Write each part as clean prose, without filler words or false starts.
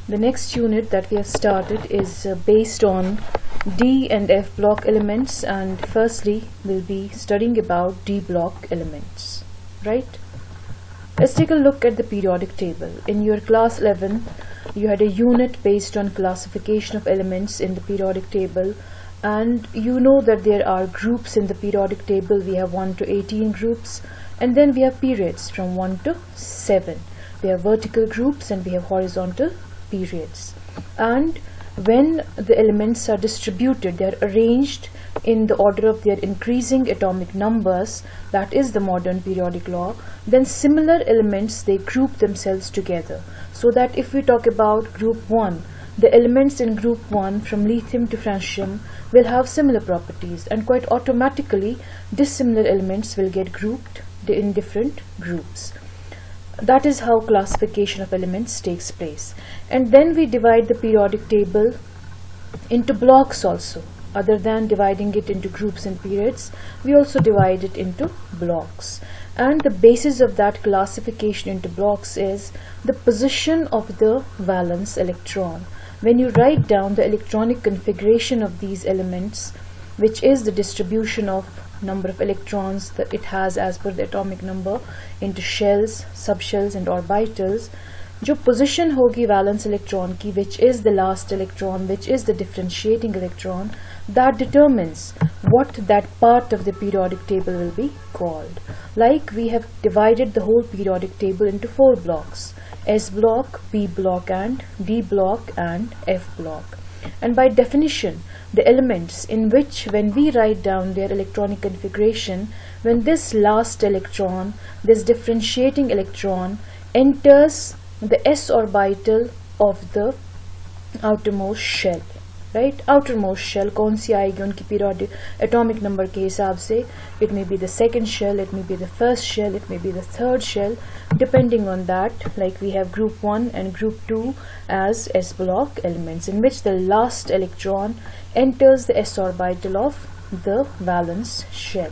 The next unit that we have started is based on D and F block elements, and firstly we'll be studying about D block elements, right? Let's take a look at the periodic table. In your class 11 you had a unit based on classification of elements in the periodic table, and you know that there are groups in the periodic table. We have 1 to 18 groups, and then we have periods from 1 to 7. We have vertical groups and we have horizontal periods. And when the elements are distributed, they are arranged in the order of their increasing atomic numbers, that is the modern periodic law. Then similar elements, they group themselves together, so that if we talk about group 1, the elements in group 1 from lithium to francium will have similar properties, and quite automatically dissimilar elements will get grouped in different groups. That is how classification of elements takes place. And then we divide the periodic table into blocks also. Other than dividing it into groups and periods, we also divide it into blocks. And the basis of that classification into blocks is the position of the valence electron. When you write down the electronic configuration of these elements, which is the distribution of number of electrons that it has as per the atomic number into shells, subshells and orbitals, जो position होगी valence electron की, which is the last electron, which is the differentiating electron, that determines what that part of the periodic table will be called. Like we have divided the whole periodic table into 4 blocks: S block, P block and D block and F block. And by definition, the elements in which, when we write down their electronic configuration, when this last electron, this differentiating electron, enters the s orbital of the outermost shell, right? Outermost shell कौन सी आएगी उनकी periodic atomic number के हिसाब से? It may be the second shell, it may be the first shell, it may be the third shell, depending on that. Like we have group 1 and group 2 as s block elements, in which the last electron enters the s orbital of the valence shell.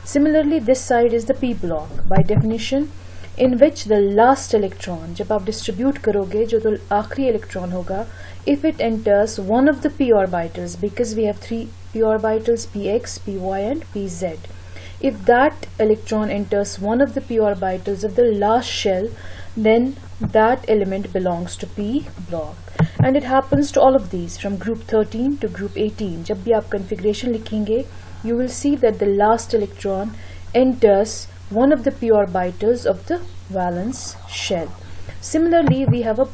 Similarly, this side is the p block, by definition, in which the last electron, जब आप distribute करोगे, जो तो आखिरी electron होगा, if it enters one of the p orbitals, because we have 3 p orbitals, px, py and pz. If that electron enters one of the p orbitals of the last shell, then that element belongs to p block. And it happens to all of these from group 13 to group 18. जब भी आप configuration लिखेंगे, you will see that the last electron enters one of the p orbitals of the valence shell. Similarly, we have a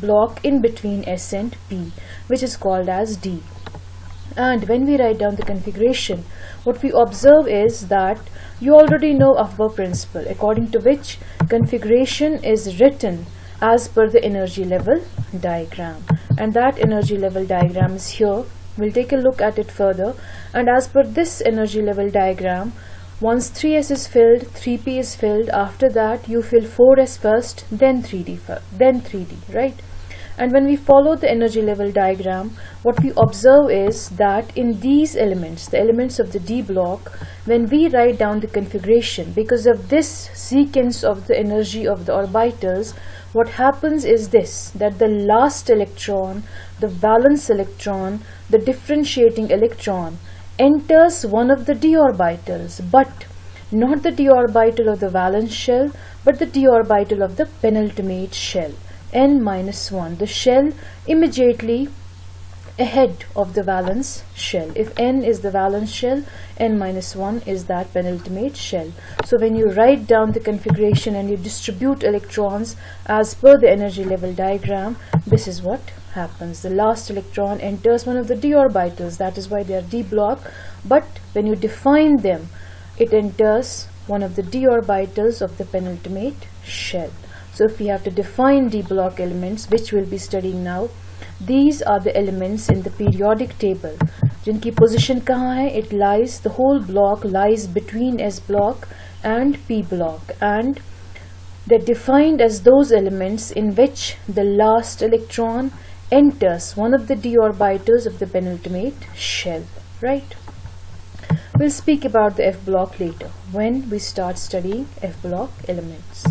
block in between S and P, which is called as D. And when we write down the configuration, what we observe is that you already know our principle, according to which configuration is written as per the energy level diagram. And that energy level diagram is here. We'll take a look at it further. And as per this energy level diagram, once 3s is filled, 3p is filled, after that you fill 4s first, then 3d, right? And when we follow the energy level diagram, what we observe is that in these elements, the elements of the D block, when we write down the configuration, because of this sequence of the energy of the orbitals, what happens is this, that the last electron, the valence electron, the differentiating electron, enters one of the d orbitals, but not the d orbital of the valence shell, but the d orbital of the penultimate shell, n-1, the shell immediately ahead of the valence shell. If n is the valence shell, n-1 is that penultimate shell. So when you write down the configuration and you distribute electrons as per the energy level diagram, this is what happens. The last electron enters one of the d orbitals, that is why they are d block, but when you define them, it enters one of the d orbitals of the penultimate shell. So if we have to define d block elements, which we'll be studying now, these are the elements in the periodic table. जिनकी position कहाँ है? It lies, the whole block lies between S block and P block, and they're defined as those elements in which the last electron enters one of the d orbitals of the penultimate shell, right? We'll speak about the F block later when we start studying F block elements.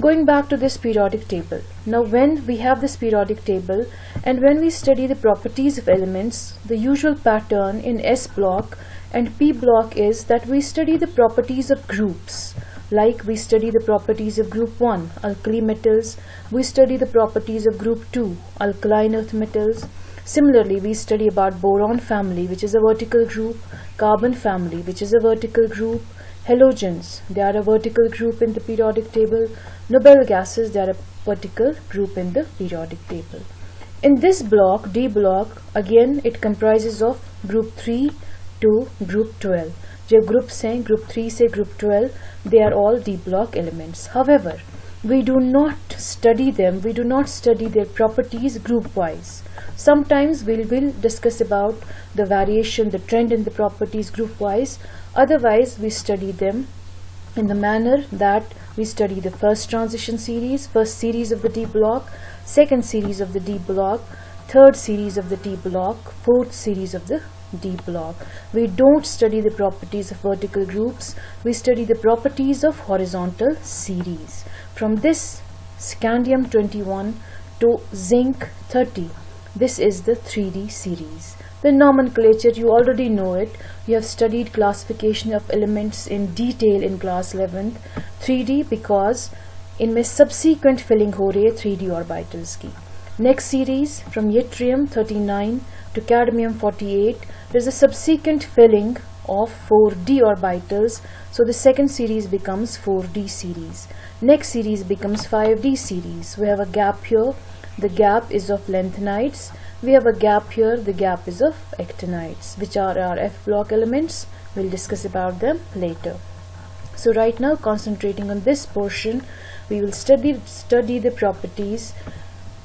going back to this periodic table. Now when we have this periodic table and when we study the properties of elements, the usual pattern in S block and P block is that we study the properties of groups. Like we study the properties of group 1, alkali metals, we study the properties of group 2, alkaline earth metals. Similarly, we study about boron family, which is a vertical group, carbon family, which is a vertical group, halogens, they are a vertical group in the periodic table, noble gases, they are a vertical group in the periodic table. In this block, D block, again it comprises of group 3 to group 12. जो groups हैं group 3 से group 12, they are all D block elements. However, we do not study them, we do not study their properties group wise. Sometimes we will discuss about the variation, the trend in the properties group wise. Otherwise, we study them in the manner that we study the first transition series, first series of the D block, second series of the D block, third series of the D block, fourth series of the D block. We don't study the properties of vertical groups, we study the properties of horizontal series. From this scandium 21 to zinc 30, this is the 3D series. The nomenclature, you already know it. You have studied classification of elements in detail in class 11th. 3D because इनमें subsequent filling हो रही है 3D orbitals की. Next series from yttrium 39 to cadmium 48, there is a subsequent filling of 4D orbitals. So the second series becomes 4D series. Next series becomes 5D series. We have a gap here. The gap is of lanthanides. We have a gap here. The gap is of actinides, which are our F block elements. We'll discuss about them later. So right now, concentrating on this portion, we will study the properties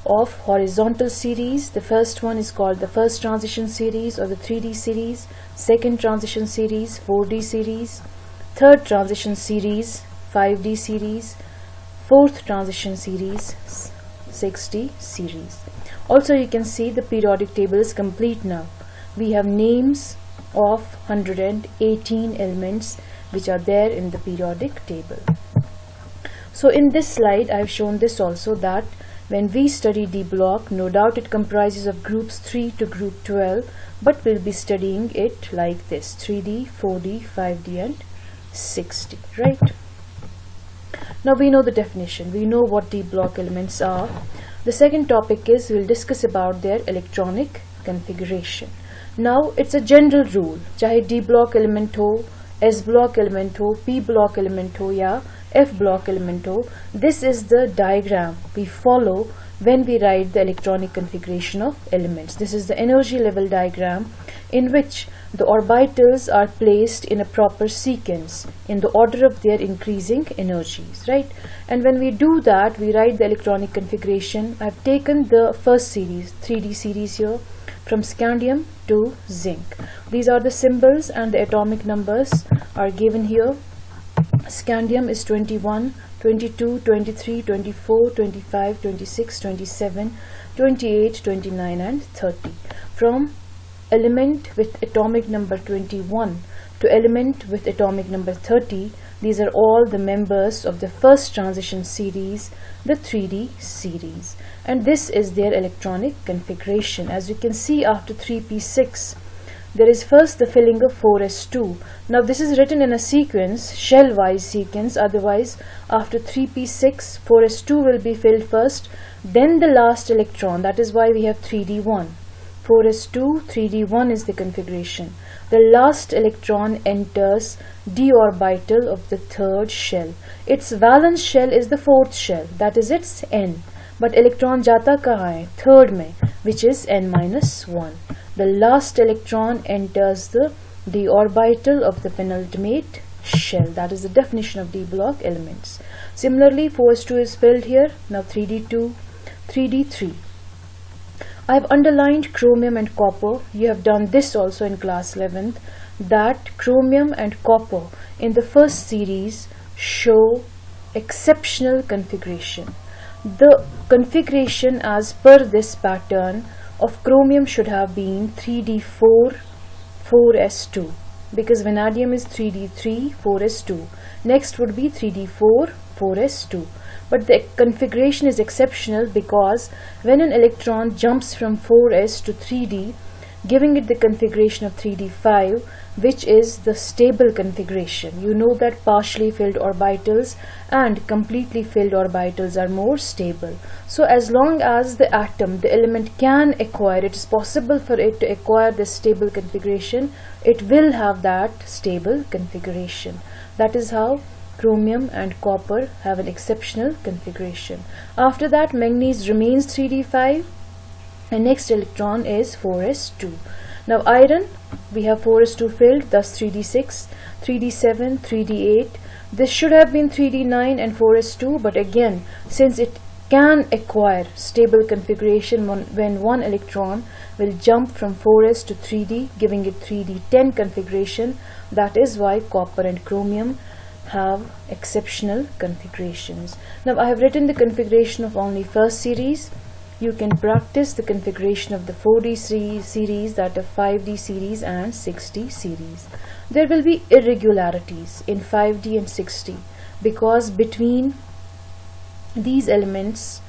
of horizontal series. The first one is called the first transition series or the 3D series, second transition series 4D series, third transition series 5D series, fourth transition series 6D series. Also you can see the periodic table is complete now. We have names of 118 elements which are there in the periodic table. So in this slide I have shown this also, that when we study D block, no doubt it comprises of groups 3 to group 12, but we'll be studying it like this: 3D, 4D, 5D and 6D, right? Now we know the definition, we know what D block elements are. The second topic is we'll discuss about their electronic configuration. Now it's a general rule, चाहे D block element हो, S block element हो, P block element हो या F block element हो, this is the diagram we follow when we write the electronic configuration of elements. This is the energy level diagram in which the orbitals are placed in a proper sequence in the order of their increasing energies, right? And when we do that, we write the electronic configuration. I've taken the first series, 3D series here, from scandium to zinc. These are the symbols and the atomic numbers are given here. Scandium is 21, 22, 23, 24, 25, 26, 27, 28, 29 and 30. From element with atomic number 21 to element with atomic number 30, these are all the members of the first transition series, the 3D series. And this is their electronic configuration. As you can see, after 3p6, there is first the filling of 4s2. Now this is written in a sequence, shell-wise sequence. Otherwise, after 3p6, 4s2 will be filled first, then the last electron. That is why we have 3d1. 4s2, 3d1 is the configuration. The last electron enters d orbital of the third shell. Its valence shell is the fourth shell, that is its n. But electron jata kahan hai? Third mein, which is n-1. The last electron enters the d orbital of the penultimate shell. That is the definition of D block elements. Similarly, 4s2 is filled here. Now 3d2, 3d3. I have underlined chromium and copper. You have done this also in class 11th, that chromium and copper in the first series show exceptional configuration. The configuration as per this pattern of chromium should have been 3d4, 4s2, because vanadium is 3d3, 4s2. Next would be 3d4, 4s2. but the configuration is exceptional because when an electron jumps from 4s to 3d, giving it the configuration of 3d5, which is the stable configuration. You know that partially filled orbitals and completely filled orbitals are more stable. So as long as the atom, the element can acquire, it is possible for it to acquire this stable configuration, it will have that stable configuration. That is how chromium and copper have an exceptional configuration. After that, manganese remains 3d5 and next electron is 4s2. Now iron, we have 4s2 filled, thus 3d6, 3d7, 3d8. This should have been 3d9 and 4s2, but again, since it can acquire stable configuration when one electron will jump from 4s to 3d, giving it 3d10 configuration, that is why copper and chromium have exceptional configurations. Now I have written the configuration of only first series. You can practice the configuration of the 4D series, that of 5D series and 6D series. There will be irregularities in 5D and 6D because between these elements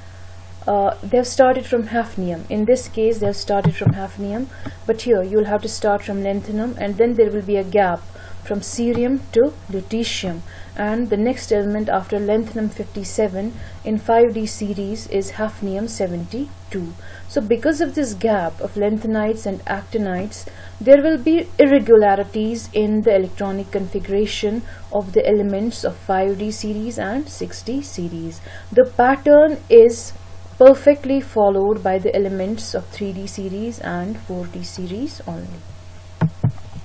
they have started from hafnium. In this case they have started from hafnium, but here you will have to start from lanthanum, and then there will be a gap from cerium to lutetium, and the next element after lanthanum 57 in 5D series is hafnium 72. So because of this gap of lanthanides and actinides, there will be irregularities in the electronic configuration of the elements of 5D series and 6D series. The pattern is perfectly followed by the elements of 3D series and 4D series only.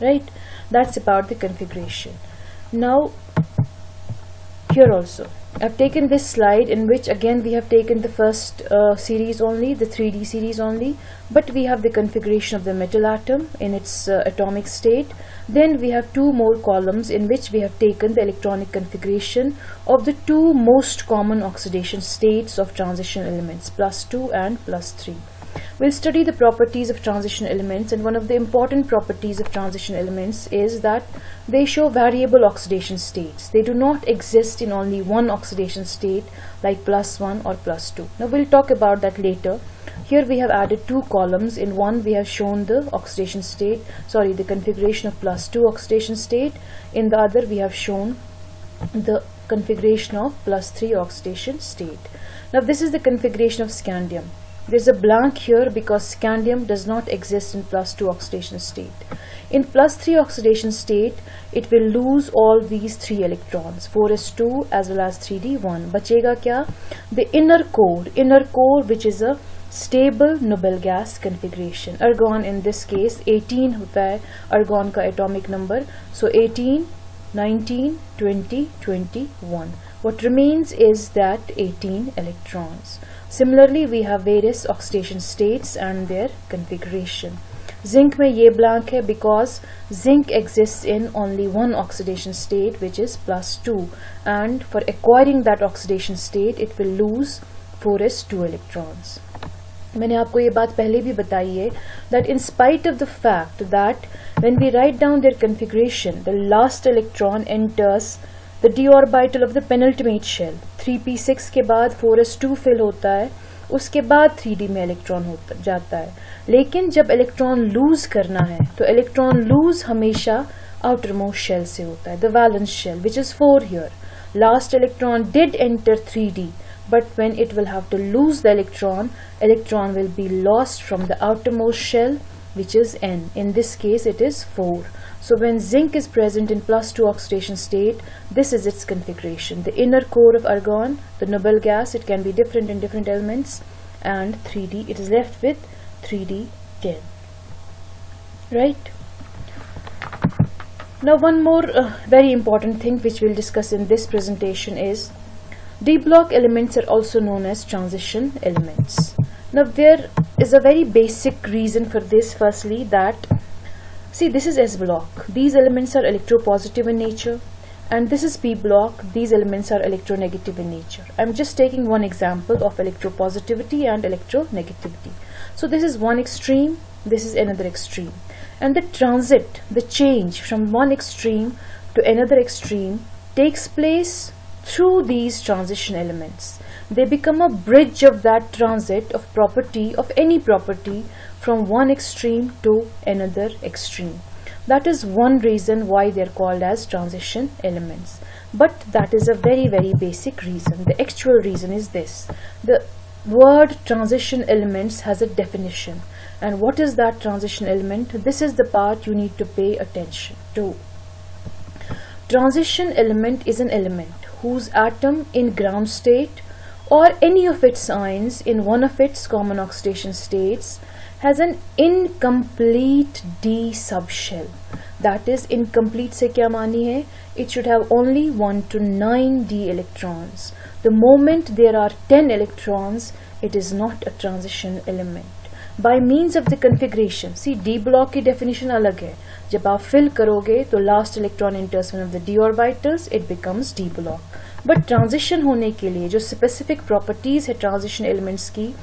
Right? That's about the configuration. Now here also I've taken this slide in which again we have taken the first series only, the 3D series only, but we have the configuration of the metal atom in its atomic state. Then we have two more columns in which we have taken the electronic configuration of the two most common oxidation states of transition elements, +2 and +3. We'll study the properties of transition elements, and one of the important properties of transition elements is that they show variable oxidation states. They do not exist in only one oxidation state like +1 or +2. Now we'll talk about that later. Here we have added two columns. In one we have shown the oxidation state, the configuration of +2 oxidation state. In the other we have shown the configuration of +3 oxidation state. Now this is the configuration of scandium. There's a blank here because scandium does not exist in +2 oxidation state. In +3 oxidation state, it will lose all these 3 electrons, 4s2 as well as 3d1. बचेगा क्या? The inner core which is a stable noble gas configuration. Argon in this case 18 होता है argon का atomic number. So 18, 19, 20, 21. What remains is that 18 electrons. Similarly, we have various oxidation states and their configuration. Zinc में ये blank है because zinc exists in only one oxidation state, which is +2, and for acquiring that oxidation state it will lose 4s2 electrons. मैंने आपको ये बात पहले भी बताई है that in spite of the fact that when we write down their configuration, the last electron enters the d orbital of the penultimate shell. 3p6 के बाद 4s2 fill होता है, उसके बाद 3d में इलेक्ट्रॉन जाता है. लेकिन जब इलेक्ट्रॉन लूज करना है तो इलेक्ट्रॉन लूज हमेशा outermost shell से होता है, the valence shell, which is 4 here. Last electron did enter 3d, but when it will have to lose the electron will be lost from the outermost shell, which is n. In this case it is 4. So when zinc is present in +2 oxidation state, this is its configuration. The inner core of argon, the noble gas, it can be different in different elements, and 3d, it is left with 3d10. Right? Now one more very important thing which we'll discuss in this presentation is D block elements are also known as transition elements. Now there is a very basic reason for this. Firstly, that see, this is S block. These elements are electropositive in nature, and this is P block. These elements are electronegative in nature. I'm just taking one example of electropositivity and electronegativity. So this is one extreme, this is another extreme, and the transit, the change from one extreme to another extreme takes place through these transition elements. They become a bridge of that transit of property, of any property, from one extreme to another extreme. That is one reason why they are called as transition elements. But that is a very, very basic reason. The actual reason is this. The word transition elements has a definition. And what is that transition element? This is the part you need to pay attention to. Transition element is an element whose atom in ground state or any of its ions in one of its common oxidation states has an incomplete d subshell. That is, incomplete se kya mani hai? It should have only 1 to 9 d electrons. The moment there are 10 electrons, it is not a transition element. By means of the configuration, see d block की definition अलग है. जब आप fill करोगे तो last electron enters one of the d orbitals, it becomes d block. But transition होने के लिए जो specific properties है transition elements की,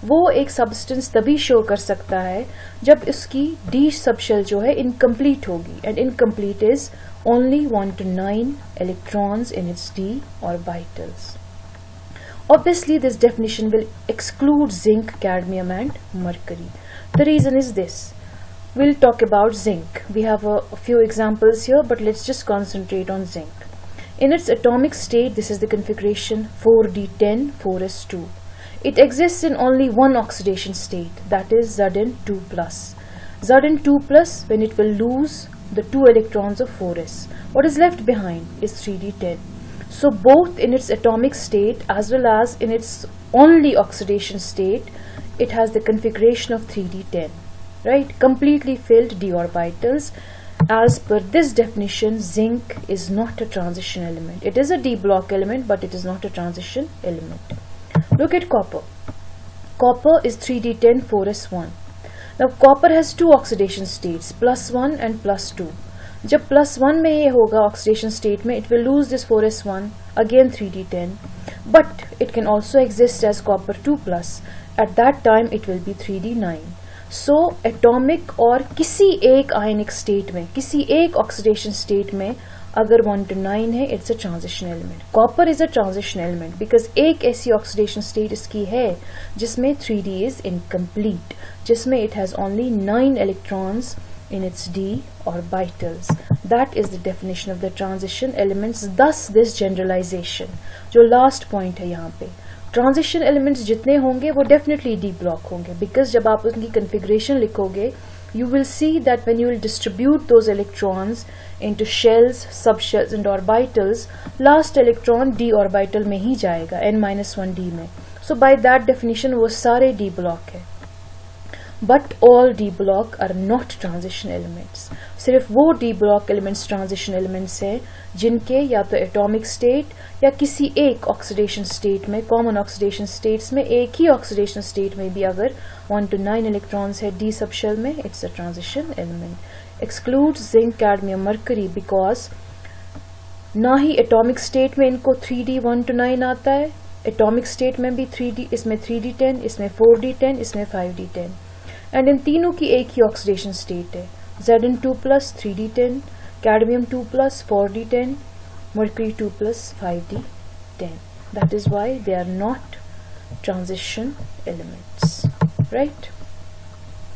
वो एक substance तभी show कर सकता है जब इसकी d subshell जो है incomplete होगी. And incomplete is only 1 to 9 electrons in its d orbitals. Obviously, this definition will exclude zinc, cadmium and mercury. The reason is this. We'll talk about zinc. We have a few examples here, but let's just concentrate on zinc. In its atomic state, this is the configuration 4d10, 4s2. It exists in only one oxidation state, that is Zn2+. Zn2+, when it will lose the 2 electrons of 4s. What is left behind is 3d10. So both in its atomic state as well as in its only oxidation state, it has the configuration of 3d10, right? Completely filled d orbitals. As per this definition, zinc is not a transition element. It is a d block element, but it is not a transition element. Look at copper. Copper is 3d10, 4s1. Now copper has two oxidation states, +1 and +2. जब +1 में ये होगा oxidation state में, it will lose this 4s1, again 3d10, but it can also exist as copper 2+. At that time it will be 3d9. So atomic और किसी एक आयनिक state में, किसी एक ऑक्सीडेशन स्टेट में अगर 1 to 9 है, it's a transition element. Copper is a transition element because एक ऐसी ऑक्सीडेशन स्टेट इसकी है जिसमें 3d is incomplete, जिसमें it has only 9 electrons in its d orbitals. That is the definition of the transition elements. Thus this generalization, जो last point है यहाँ पे, transition elements जितने होंगे वो definitely d block होंगे, because जब आप उनकी configuration लिखोगे, you will see that when you will distribute those electrons into shells, subshells and orbitals, last electron d orbital में ही जाएगा, n-1d में. So by that definition वो सारे d block है. But all d block are not transition elements. सिर्फ वो d block elements transition elements हैं जिनके या तो atomic state या किसी एक oxidation state में, common oxidation states में, एक ही oxidation state में भी अगर 1 to 9 electrons है d subshell में, it's a transition element. Excludes zinc, cadmium, mercury because ना ही atomic state में इनको 3d 1 to 9 आता है, atomic state में भी 3d, इसमें 3d10, इसमें 4d10, इसमें 5d10. एंड इन तीनों की एक ही ऑक्सीडेशन स्टेट है, Zn2+, 3d10, cadmium 2+, 4d10, mercury 2+, 5d10. That is why they are not transition elements, right?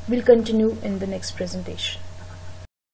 We'll continue in the next presentation.